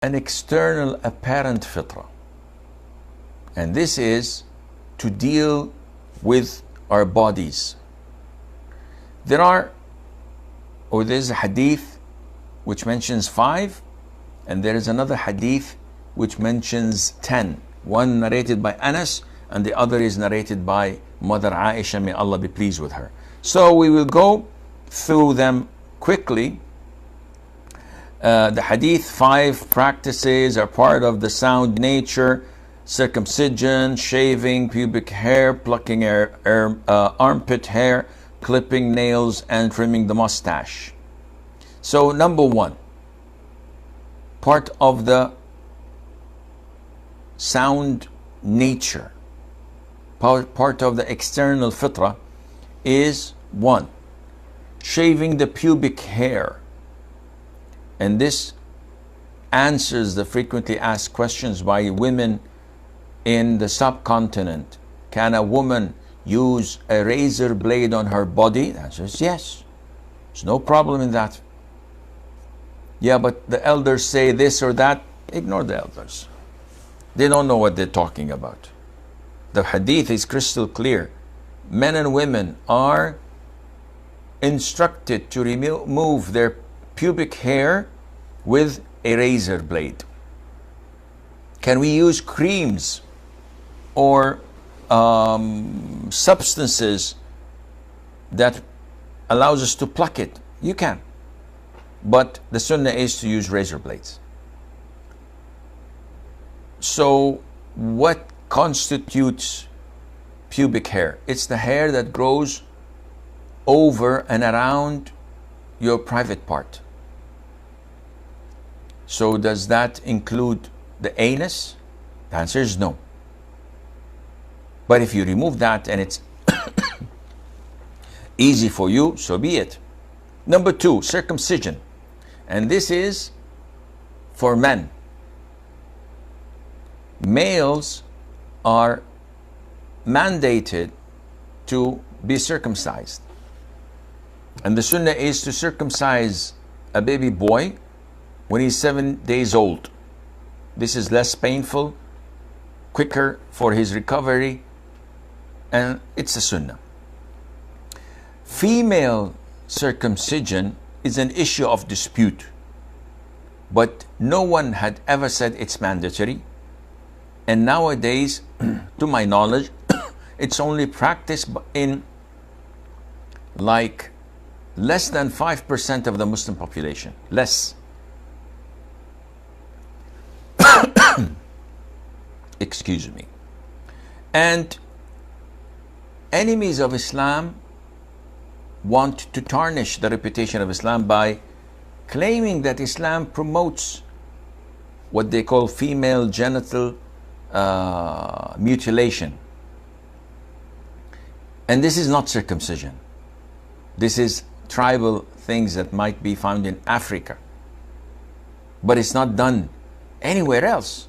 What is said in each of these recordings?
an external apparent fitra. And this is to deal with our bodies. There's a hadith which mentions 5, and there is another hadith which mentions 10. One narrated by Anas, and the other is narrated by Mother Aisha, may Allah be pleased with her. So we will go through them quickly. The hadith 5 practices are part of the sound nature: circumcision, shaving pubic hair, plucking armpit hair, clipping nails, and trimming the mustache. So number 1, part of the sound nature, part of the external fitra is 1, shaving the pubic hair. And this answers the frequently asked questions by women in the subcontinent. Can a woman use a razor blade on her body? The answer is yes. There's no problem in that. Yeah, but the elders say this or that. Ignore the elders. They don't know what they're talking about. The hadith is crystal clear. Men and women are instructed to remove their pubic hair with a razor blade. Can we use creams or substances that allows us to pluck it? You can. But the sunnah is to use razor blades. So what constitutes pubic hair? It's the hair that grows over and around your private part. So does that include the anus? The answer is no. But if you remove that and it's easy for you, so be it. Number 2, circumcision. And this is for men. Males are mandated to be circumcised. And the sunnah is to circumcise a baby boy when he's 7 days old. This is less painful, quicker for his recovery, and it's a sunnah. Female circumcision is an issue of dispute, but no one had ever said it's mandatory. And nowadays, to my knowledge, it's only practiced in like less than 5% of the Muslim population. Less. Excuse me. And enemies of Islam want to tarnish the reputation of Islam by claiming that Islam promotes what they call female genital mutilation. And this is not circumcision. This is tribal things that might be found in Africa. But it's not done anywhere else.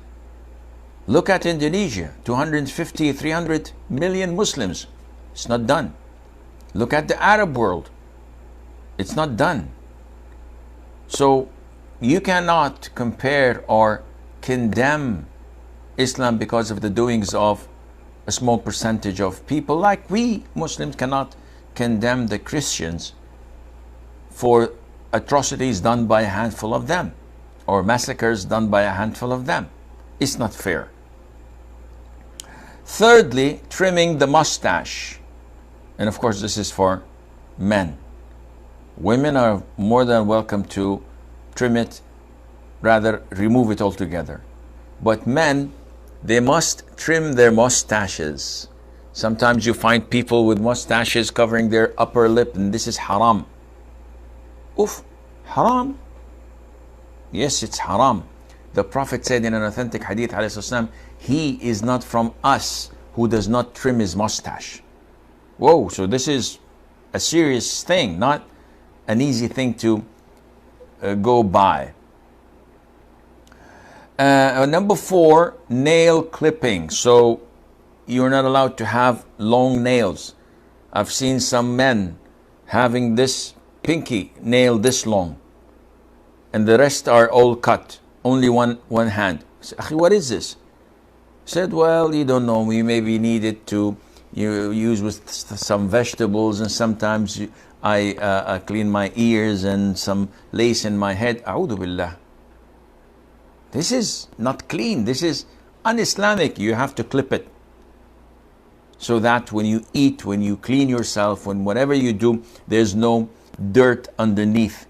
Look at Indonesia, 250, 300 million Muslims. It's not done. Look at the Arab world. It's not done. So you cannot compare or condemn Islam because of the doings of a small percentage of people, like we Muslims cannot condemn the Christians for atrocities done by a handful of them or massacres done by a handful of them. It's not fair. Thirdly, trimming the mustache. And of course, this is for men. Women are more than welcome to trim it, rather remove it altogether. But men, they must trim their mustaches. Sometimes you find people with mustaches covering their upper lip, and this is haram. Oof, haram. Yes, it's haram. The Prophet said in an authentic hadith, ﷺ, he is not from us who does not trim his mustache. Whoa, so this is a serious thing, not an easy thing to go by. Number 4, nail clipping. So you're not allowed to have long nails. I've seen some men having this pinky nail this long, and the rest are all cut. only one hand. I said, "Akhi, what is this?" He said, "Well, you don't know, we maybe need it to use with some vegetables, and sometimes I clean my ears and some lace in my head." A'udhu billah. This is not clean. This is un-Islamic. You have to clip it, so that when you eat, when you clean yourself, when whatever you do, there's no dirt underneath.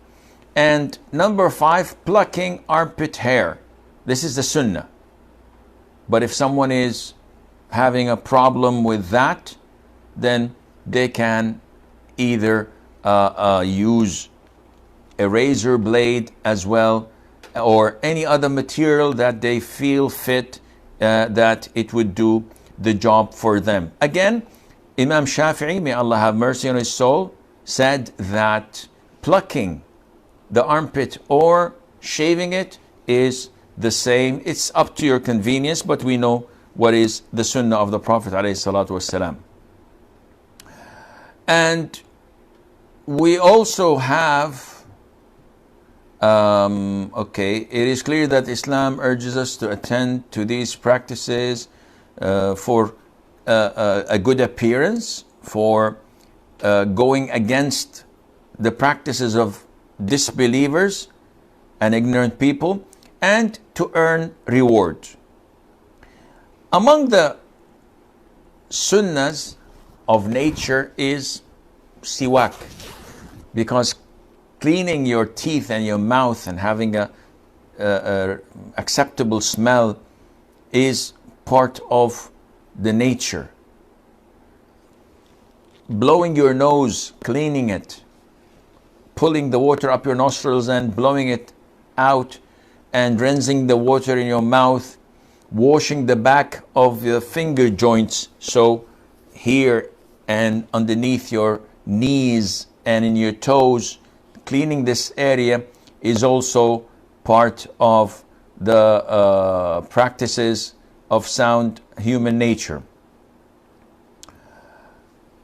And number 5, plucking armpit hair. This is the sunnah. But if someone is having a problem with that, then they can either use a razor blade as well, or any other material that they feel fit that it would do the job for them. Again, Imam Shafi'i, may Allah have mercy on his soul, said that plucking the armpit or shaving it is the same. It's up to your convenience, but we know what is the sunnah of the Prophet ﷺ. And we also have, it is clear that Islam urges us to attend to these practices for a good appearance, for going against the practices of disbelievers and ignorant people, and to earn reward. Among the sunnahs of nature is siwak, because cleaning your teeth and your mouth and having a acceptable smell is part of the nature. Blowing your nose, cleaning it, pulling the water up your nostrils and blowing it out, and rinsing the water in your mouth, washing the back of your finger joints, so here and underneath your knees and in your toes, cleaning this area is also part of the practices of sound human nature.